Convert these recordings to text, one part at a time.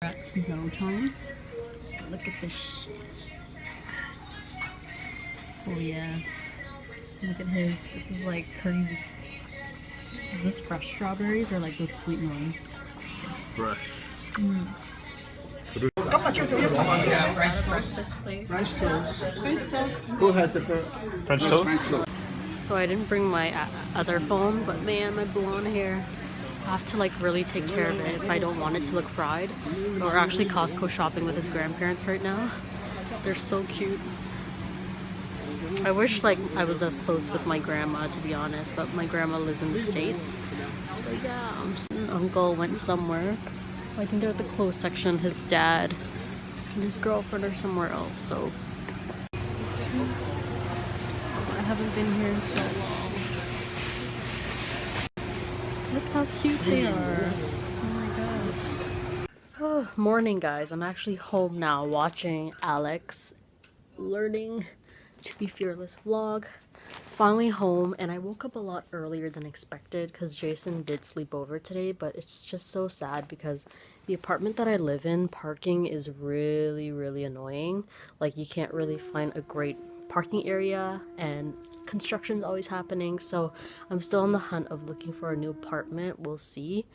At snow time. Look at this shit. It's so good. Oh yeah. Look at his. This is like crazy. Is this fresh strawberries or like those sweet ones? Fresh. Mm. French toast. Who has the French toast? So I didn't bring my other phone, but man, my blonde hair. I have to like really take care of it if I don't want it to look fried. But we're actually Costco shopping with his grandparents right now. They're so cute. I wish like I was as close with my grandma, to be honest, but my grandma lives in the States. So yeah, uncle went somewhere. I think they're at the clothes section. His dad and his girlfriend are somewhere else, so I haven't been here in so long. Look how cute they are. Oh my gosh. Oh, morning guys. I'm actually home now watching Alex learning to be fearless vlog. Finally home, and I woke up a lot earlier than expected because Jason did sleep over today, but it's just so sad because the apartment that I live in, parking is really annoying. Like, you can't really find a great parking area and construction's always happening, so I'm still on the hunt of looking for a new apartment. We'll see.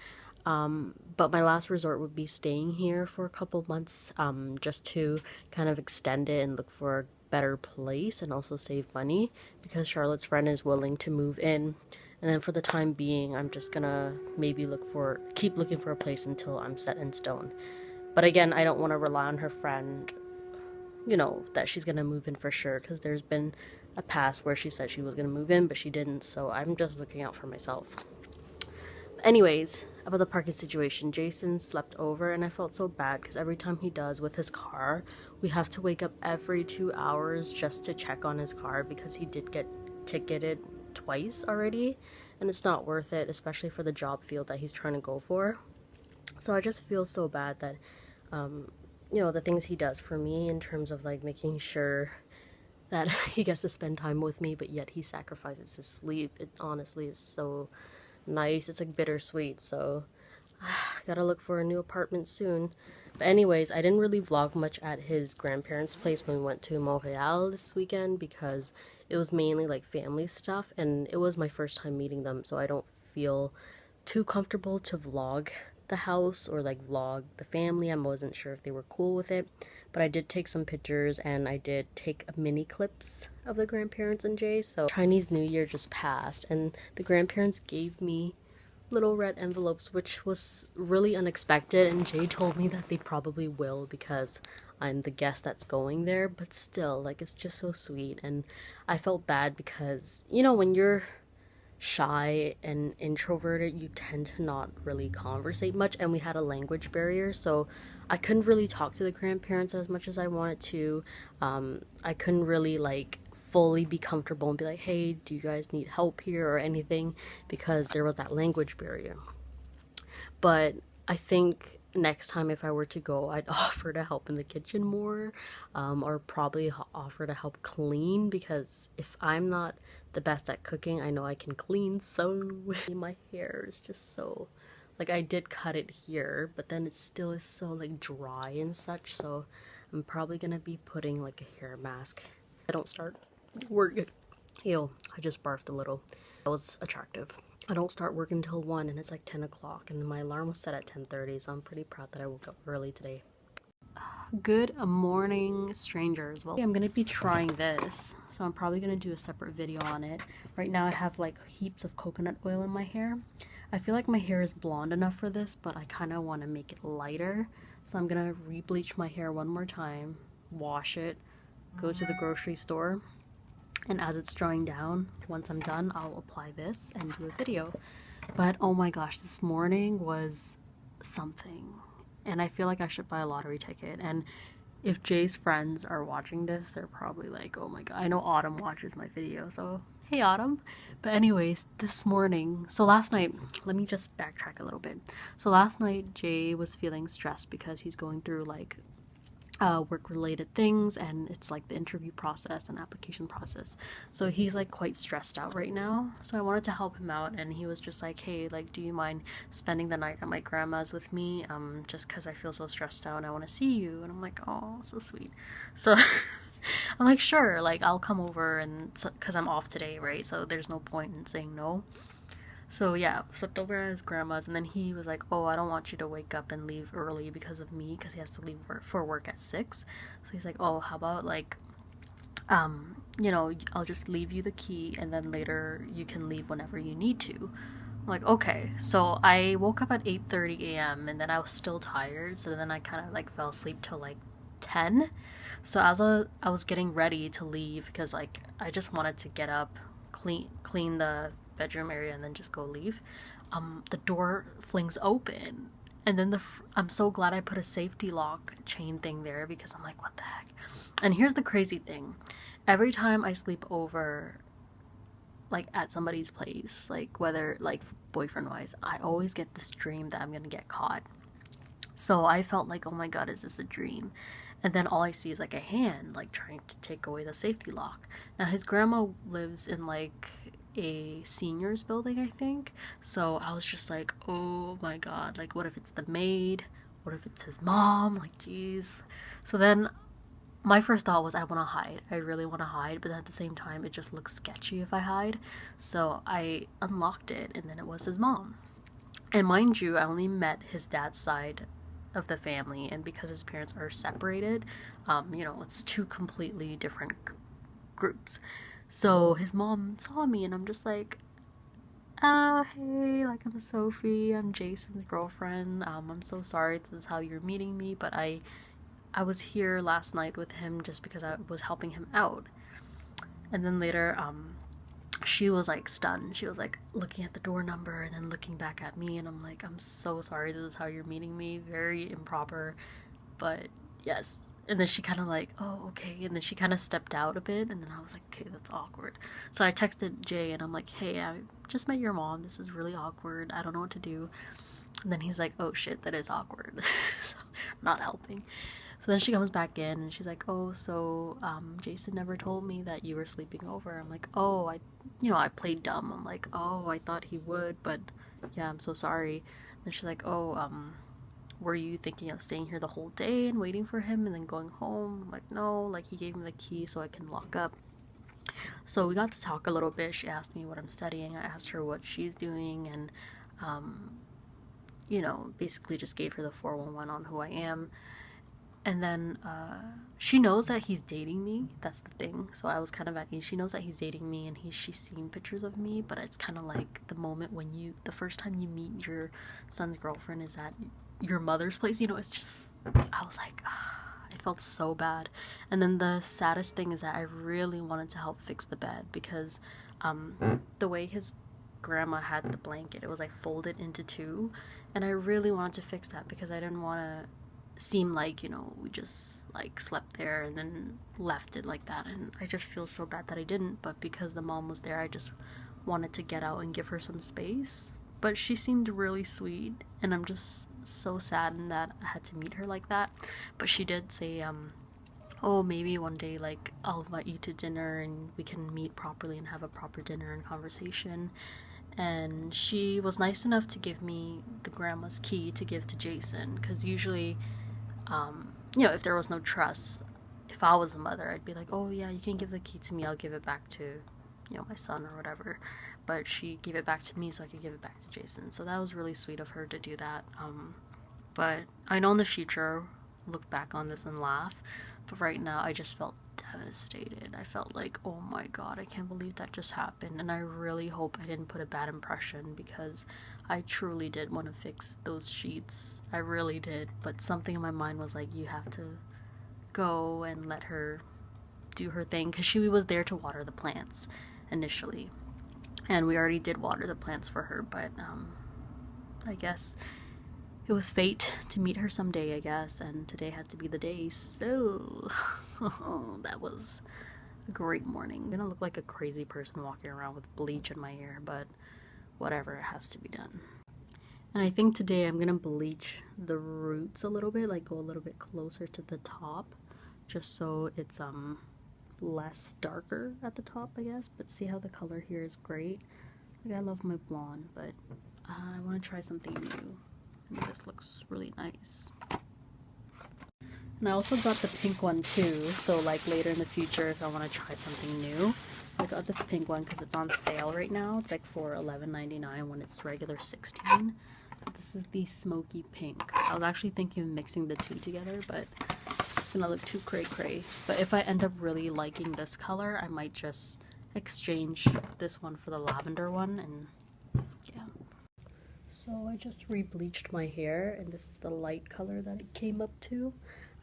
But my last resort would be staying here for a couple months, just to kind of extend it and look for a better place and also save money because Charlotte's friend is willing to move in. And then for the time being, I'm just gonna maybe keep looking for a place until I'm set in stone. But again, I don't want to rely on her friend, you know, that she's gonna move in for sure, because there's been a past where she said she was gonna move in but she didn't, so I'm just looking out for myself. Anyways, about the parking situation, Jason slept over and I felt so bad because every time he does with his car, we have to wake up every 2 hours just to check on his car because he did get ticketed twice already, and it's not worth it, especially for the job field that he's trying to go for. So I just feel so bad that you know, the things he does for me in terms of like making sure that he gets to spend time with me, but yet he sacrifices his sleep. It honestly is so nice. It's like bittersweet, so gotta look for a new apartment soon. But anyways, I didn't really vlog much at his grandparents' place when we went to Montreal this weekend because it was mainly like family stuff, and it was my first time meeting them, so I don't feel too comfortable to vlog the house or like vlog the family. I wasn't sure if they were cool with it, but I did take some pictures and I did take mini clips of the grandparents and Jay. So Chinese New Year just passed and the grandparents gave me little red envelopes, which was really unexpected, and Jay told me that they probably will because I'm the guest that's going there, but still, like, it's just so sweet. And I felt bad because, you know, when you're shy and introverted, you tend to not really conversate much, and we had a language barrier, so I couldn't really talk to the grandparents as much as I wanted to. I couldn't really like fully be comfortable and be like, hey, do you guys need help here or anything, because there was that language barrier. But I think next time if I were to go, I'd offer to help in the kitchen more, or probably offer to help clean, because if I'm not the best at cooking, I know I can clean. So my hair is just so, like, I did cut it here, but then it still is so like dry and such, so I'm probably gonna be putting like a hair mask. I don't start work. Ew, I just barfed a little. That was attractive. I don't start work until 1 and it's like 10 o'clock and my alarm was set at 10:30, so I'm pretty proud that I woke up early today. Good morning, strangers. Well, I'm gonna be trying this, so I'm probably gonna do a separate video on it. Right now I have like heaps of coconut oil in my hair. I feel like my hair is blonde enough for this, but I kind of want to make it lighter, so I'm gonna re-bleach my hair one more time, wash it, go to the grocery store, and as it's drying down, once I'm done, I'll apply this and do a video. But oh my gosh, this morning was something, and I feel like I should buy a lottery ticket. And if Jay's friends are watching this, they're probably like, oh my god. I know Autumn watches my video, so hey Autumn. But anyways, this morning, so last night, let me just backtrack a little bit. So last night Jay was feeling stressed because he's going through like work-related things, and it's like the interview process and application process. So he's like quite stressed out right now. So I wanted to help him out, and he was just like, hey, like, do you mind spending the night at my grandma's with me? Just because I feel so stressed out and I want to see you. And I'm like, oh, so sweet. So I'm like, sure, like I'll come over, and because I'm off today, right? So there's no point in saying no. So yeah, slept over at his grandma's, and then he was like, oh, I don't want you to wake up and leave early because of me, because he has to leave for work at 6. So he's like, oh, how about like, you know, I'll just leave you the key, and then later you can leave whenever you need to. I'm like, okay. So I woke up at 8:30 a.m. and then I was still tired, so then I kind of like fell asleep till like 10. So as I was getting ready to leave, because like I just wanted to get up, clean the bedroom area, and then just go leave, the door flings open, and then I'm so glad I put a safety lock chain thing there, because I'm like, what the heck. And here's the crazy thing, every time I sleep over like at somebody's place, like whether like boyfriend wise, I always get this dream that I'm gonna get caught. So I felt like, oh my god, is this a dream? And then all I see is like a hand like trying to take away the safety lock. Now his grandma lives in like a seniors building, I think. So I was just like, oh my god, like what if it's the maid? What if it's his mom? Like, jeez. So then my first thought was, I want to hide. I really want to hide, but at the same time it just looks sketchy if I hide. So I unlocked it, and then it was his mom. And mind you, I only met his dad's side of the family, and because his parents are separated, you know, it's two completely different groups. So his mom saw me, and I'm just like, hey, like, I'm Sophie, I'm Jason's girlfriend, I'm so sorry this is how you're meeting me, but I was here last night with him just because I was helping him out. And then later, she was like stunned. She was like looking at the door number and then looking back at me, and I'm like, I'm so sorry this is how you're meeting me, very improper, but yes. And then she kind of like, oh, okay. And then she kind of stepped out a bit, and then I was like, okay, that's awkward. So I texted Jay, and I'm like, hey, I just met your mom, this is really awkward, I don't know what to do. And then he's like, oh shit, that is awkward. So not helping. So then she comes back in, and she's like, oh, so Jason never told me that you were sleeping over. I'm like, oh, I played dumb. I'm like, oh, I thought he would, but yeah, I'm so sorry. And then she's like, oh, were you thinking of staying here the whole day and waiting for him and then going home? I'm like, no, like he gave me the key so I can lock up. So we got to talk a little bit. She asked me what I'm studying. I asked her what she's doing, and you know, basically just gave her the 411 on who I am. And then she knows that he's dating me. That's the thing. So I was kind of at ease. She knows that he's dating me, and she's seen pictures of me, but it's kind of like the moment when the first time you meet your son's girlfriend is at your mother's place. You know, it's just, I was like, I felt so bad. And then the saddest thing is that I really wanted to help fix the bed, because the way his grandma had the blanket, it was like folded into two, and I really wanted to fix that because I didn't want to seem like, you know, we just like slept there and then left it like that. And I just feel so bad that I didn't, but because the mom was there, I just wanted to get out and give her some space. But she seemed really sweet, and I'm just so saddened that I had to meet her like that. But she did say, oh, maybe one day, like, I'll invite you to dinner and we can meet properly and have a proper dinner and conversation. And she was nice enough to give me the grandma's key to give to Jason, because usually, you know, if there was no trust, if I was the mother, I'd be like, oh yeah, you can give the key to me, I'll give it back to, you know, my son or whatever. But she gave it back to me so I could give it back to Jason. So that was really sweet of her to do that. But I know in the future, look back on this and laugh. But right now, I just felt devastated. I felt like, oh my god, I can't believe that just happened. And I really hope I didn't put a bad impression, because I truly did want to fix those sheets. I really did. But something in my mind was like, you have to go and let her do her thing, because she was there to water the plants initially. And we already did water the plants for her, but I guess it was fate to meet her someday, I guess, and today had to be the day. So that was a great morning. I'm gonna look like a crazy person walking around with bleach in my hair, but whatever, it has to be done. And I think today I'm gonna bleach the roots a little bit, like go a little bit closer to the top, just so it's less darker at the top, I guess. But see how the color here is great. Like, I love my blonde, but I want to try something new. And this looks really nice. And I also got the pink one too, so like later in the future if I want to try something new. I got this pink one because it's on sale right now. It's like for $11.99 when it's regular $16. So this is the smoky pink. I was actually thinking of mixing the two together, but it's gonna look too cray-cray. But if I end up really liking this color, I might just exchange this one for the lavender one, and yeah. So I just re-bleached my hair, and this is the light color that it came up to.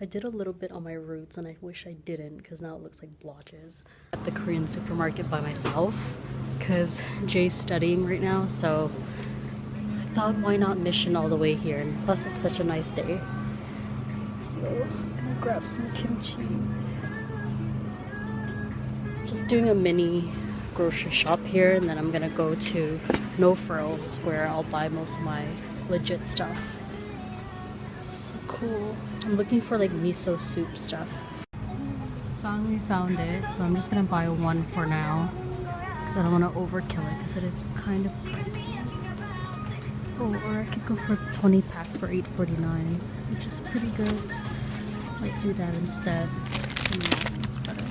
I did a little bit on my roots, and I wish I didn't because now it looks like blotches. At the Korean supermarket by myself because Jay's studying right now, so I thought why not mission all the way here, and plus it's such a nice day. So I'm gonna grab some kimchi. Just doing a mini grocery shop here, and then I'm gonna go to No Frills where I'll buy most of my legit stuff. So cool. I'm looking for like miso soup stuff. Finally found it, so I'm just gonna buy one for now because I don't want to overkill it because it is kind of pricey. Oh, or I could go for a 20 pack for $8.49, which is pretty good. Might do that instead. Yeah, it's better.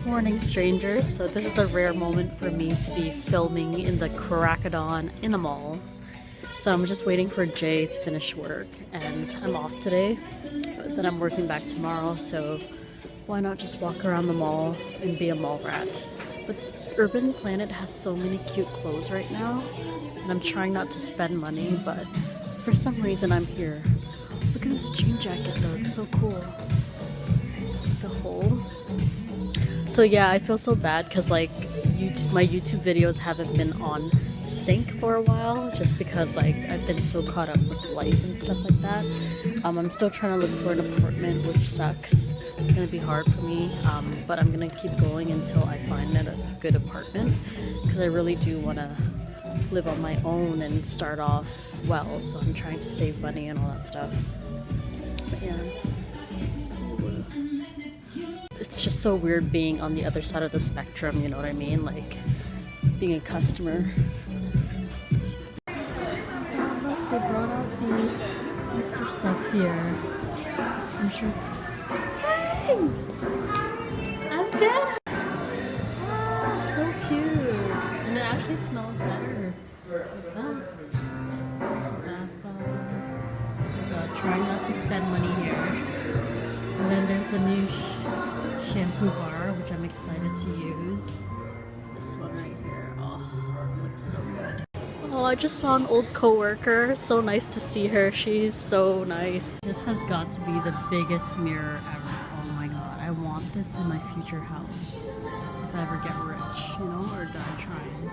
Morning, strangers. So this is a rare moment for me to be filming in the Cracadon in a mall. So I'm just waiting for Jay to finish work, and I'm off today, but then I'm working back tomorrow, so why not just walk around the mall and be a mall rat. But Urban Planet has so many cute clothes right now, and I'm trying not to spend money, but for some reason I'm here. Look at this jean jacket though, it's so cool. It's like a hole. So yeah, I feel so bad because like my YouTube videos haven't been on sync for a while, just because like I've been so caught up with life and stuff like that. I'm still trying to look for an apartment, which sucks. It's gonna be hard for me, but I'm gonna keep going until I find a good apartment because I really do want to live on my own and start off well. So I'm trying to save money and all that stuff. But yeah. It's just so weird being on the other side of the spectrum, you know what I mean? Like, being a customer. Look, they brought out the Easter stuff here. I'm sure. Hey! I'm good! Ah, it's so cute! And it actually smells better. Like that. It's a bath bomb. Trying not to spend money here. And then there's the new shampoo bar, which I'm excited to use. This one right here. Oh, it looks so good. Oh, I just saw an old coworker. So nice to see her. She's so nice. This has got to be the biggest mirror ever. Oh my god. I want this in my future house. If I ever get rich, you know, or die trying.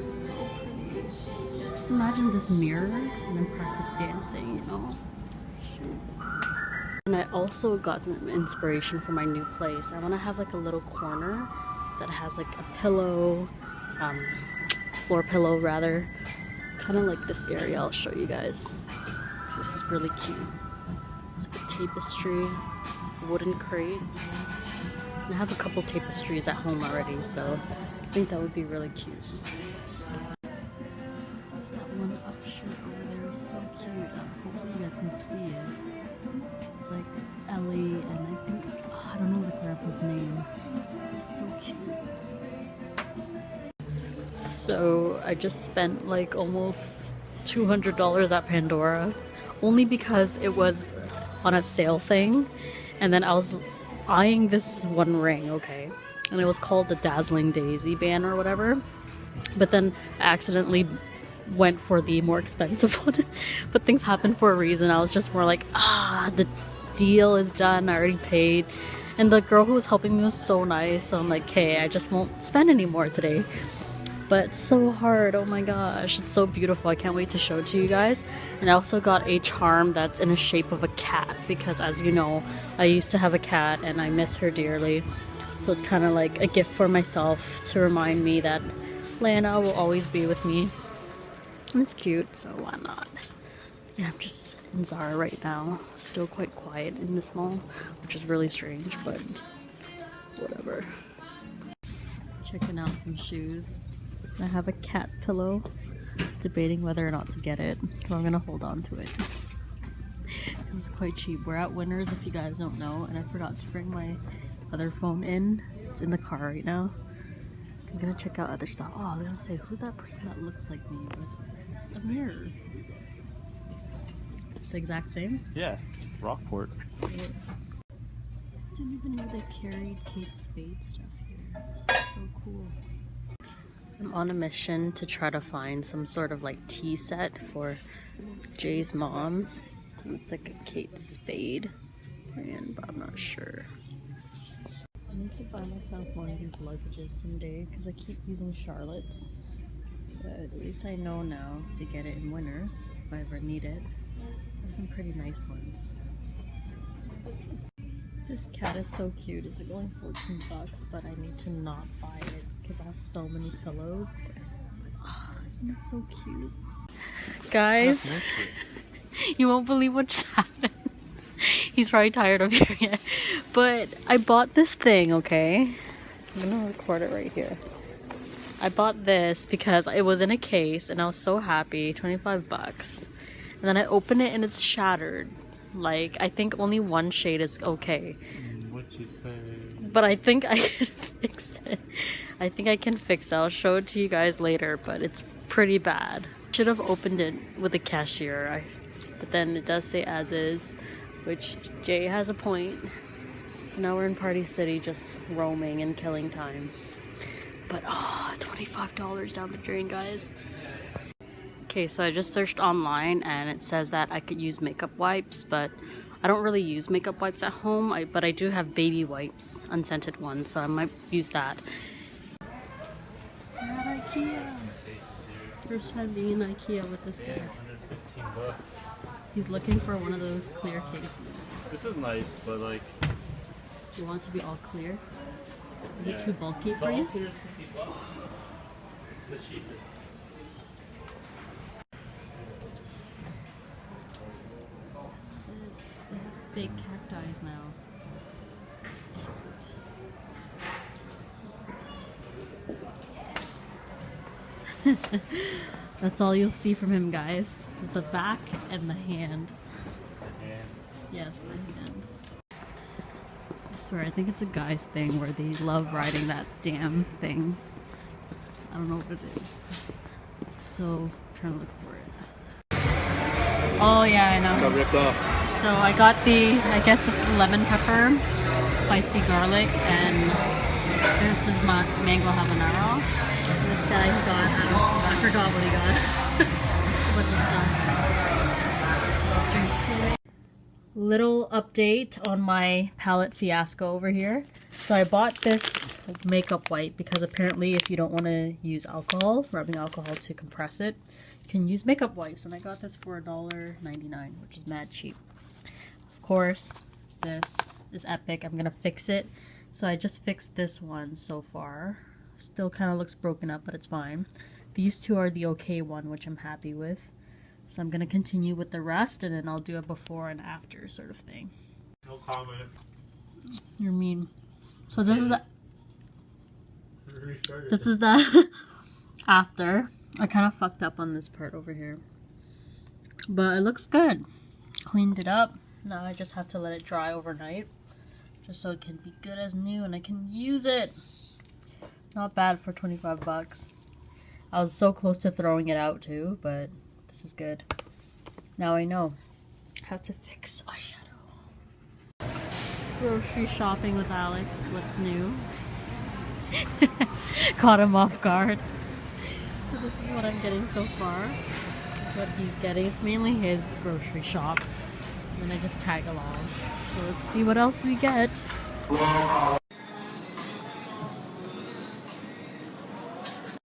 So pretty. Just imagine this mirror and then practice dancing, you know. And I also got some inspiration for my new place. I want to have like a little corner that has like a pillow, floor pillow rather, kind of like this area. I'll show you guys. This is really cute. It's like a tapestry, wooden crate. And I have a couple tapestries at home already, so I think that would be really cute. There's that one up shirt over there. It's so cute. Hopefully you guys can see it. It's like Ellie and I think, I don't know the grandpa's name. It's so cute. So I just spent like almost $200 at Pandora only because it was on a sale thing, and then I was eyeing this one ring, okay, and it was called the Dazzling Daisy band or whatever, but then I accidentally went for the more expensive one. But things happen for a reason. I was just more like, the deal is done, I already paid. And the girl who was helping me was so nice, so I'm like, hey, I just won't spend any more today. But it's so hard, oh my gosh, it's so beautiful. I can't wait to show it to you guys. And I also got a charm that's in the shape of a cat, because as you know, I used to have a cat and I miss her dearly. So it's kind of like a gift for myself to remind me that Lana will always be with me. And it's cute, so why not? Yeah, I'm just in Zara right now. Still quite quiet in this mall, which is really strange, but whatever. Checking out some shoes. I have a cat pillow. Debating whether or not to get it, but I'm gonna hold on to it. This is quite cheap. We're at Winners, if you guys don't know, and I forgot to bring my other phone in. It's in the car right now. I'm gonna check out other stuff. Oh, I was gonna say, who's that person that looks like me? But it's a mirror. The exact same? Yeah, Rockport. I didn't even know they carried Kate Spade stuff here. This is so cool. I'm on a mission to try to find some sort of like tea set for Jay's mom. It's like a Kate Spade brand, but I'm not sure. I need to buy myself one of these luggages someday because I keep using Charlotte's. But at least I know now to get it in Winners if I ever need it. There's some pretty nice ones. This cat is so cute. It's like only 14 bucks, but I need to not buy it because I have so many pillows. Oh, isn't it so cute? Guys, you won't believe what just happened. He's probably tired of hearing it. But I bought this thing, okay? I'm gonna record it right here. I bought this because it was in a case and I was so happy. 25 bucks. And then I open it and it's shattered. Like, I think only one shade is okay. What'd you say? But I think I can fix it. I think I can fix it. I'll show it to you guys later, but it's pretty bad. Should have opened it with a cashier. But then it does say as is, which Jay has a point. So now we're in Party City just roaming and killing time. But oh, $25 down the drain, guys. Okay, so I just searched online and it says that I could use makeup wipes, but I don't really use makeup wipes at home, but I do have baby wipes, unscented ones, so I might use that. We're at IKEA. First time being in IKEA with this guy. $115. He's looking for one of those clear cases. This is nice, but like... You want it to be all clear? Is it Yeah. too bulky The for all you? clear is $50. It's the cheapest. They have fake cacti now. It's cute. That's all you'll see from him, guys. Is the back and the hand. And Yes, the hand. I swear, I think it's a guy's thing where they love riding that damn thing. I don't know what it is. So, I'm trying to look for it. Oh yeah, I know. got ripped off. So I got I guess this is lemon pepper, spicy garlic, and this is my mango habanero. And this guy who got, I forgot what he got. What's this stuff? Little update on my palette fiasco over here. So I bought this makeup wipe because apparently if you don't want to use alcohol, rubbing alcohol to compress it, you can use makeup wipes. And I got this for $1.99, which is mad cheap. Of course, this is epic. I'm gonna fix it. So I just fixed this one so far. Still kind of looks broken up, but it's fine. These two are the okay one, which I'm happy with. So I'm gonna continue with the rest, and then I'll do a before and after sort of thing. No comment. You're mean. So this is the Restarted. this is the after. I kind of fucked up on this part over here, but it looks good. Cleaned it up. Now I just have to let it dry overnight, just so it can be good as new and I can use it. Not bad for 25 bucks. I was so close to throwing it out too, but this is good. Now I know how to fix eyeshadow. Grocery shopping with Alex. What's new? Caught him off guard. So this is what I'm getting so far. That's what he's getting. It's mainly his grocery shop. And then I just tag along. So let's see what else we get.